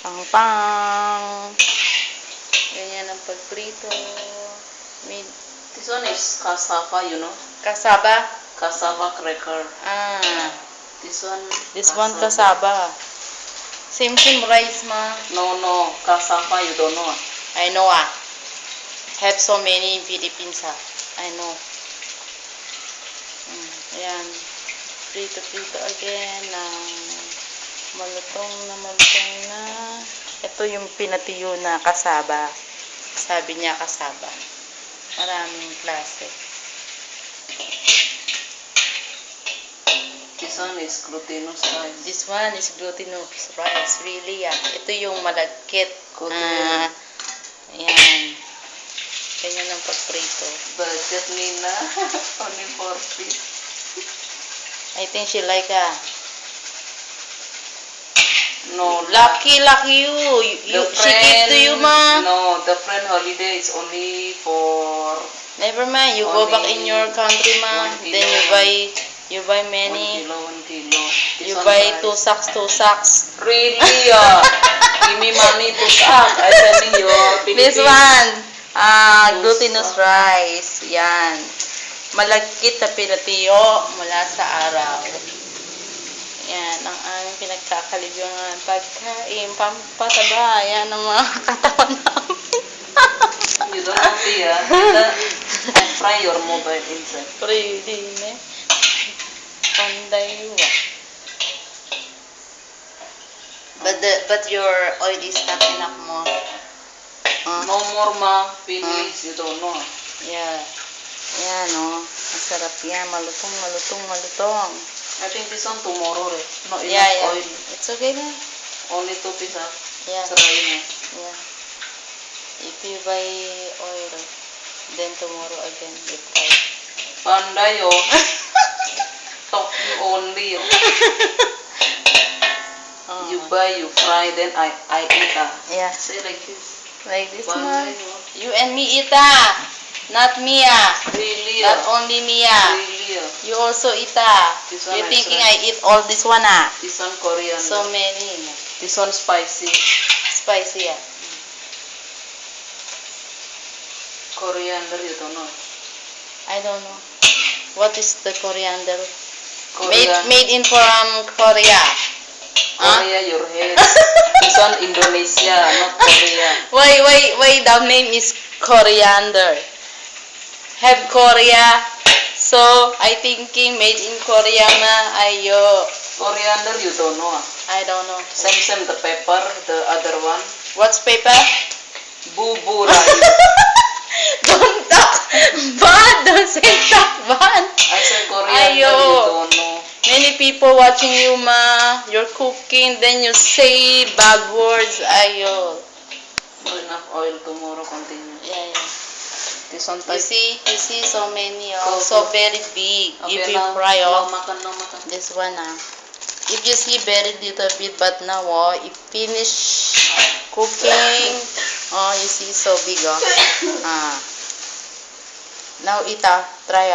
Pang-pang. Ganyan ang pagprito. This one is cassava, you know. Cassava? Cassava cracker. This one cassava. Same rice ma. No, cassava you don't know. I know Have so many in Philippines I know. Ayan. Prito again ng malutong na. Ito yung pinatiyo na kasaba. Sabi niya kasaba. Maraming klase. This one is glutinous rice. This one is glutinous rice. Really Ito yung malagkit. Ayan. Ganyan ang pagprito. Budget Nina. Only 4 piece. I think she like No. Lucky you. She gave to you ma. No, the friend holiday is only for. Never mind. You go back in your country ma. Then you buy many. 1 kilo. You buy 2 sacks. Really? Give me money to sack. I sending you This one. Glutinous rice. Yan. Malagkit na pinatiyo mula sa araw. Yan ang aming pinagkakalibungan. Pagkain, pampataba. Yan ang mga katawan namin. You don't know tea, fry your mobile inside. Pretty, ne? Panday But your oil is not enough mo. No more ma, finish, you don't know. Yeah. Yan masarap yan. Malutong. I think this one tomorrow, no Yeah. oil. It's okay na. Only 2 pieces. Yeah. Try Yeah. If you buy oil, then tomorrow again you try. Panday talk you only. You buy, you fry, then I eat. Yeah. Say like this. Like this Panday, You and me eat Not me Really? Not only me Really? You also eat This one You I thinking try. I eat all this one This one coriander. So many. This one spicy. Spicy Coriander, you don't know. I don't know. What is the coriander? Korea. Made in from Korea. Korea, your head. This one Indonesia, not Korea. Why the name is coriander? Have Korea. So I thinking made in Korea na ayo. Coriander, you don't know. I don't know. Same the pepper, the other one. What's paper? Boo rice. Don't talk bad. Don't say talk bad. I said coriander, Ayo. you don't know. Many people watching you ma. You're cooking, then you say bad words. Ayo. Not enough oil tomorrow, continue. Yeah. This one You see so many Coco. so very big. Okay, If you now, fry now makan. this one if you see very little bit, but now if finish cooking, you see so big now eat try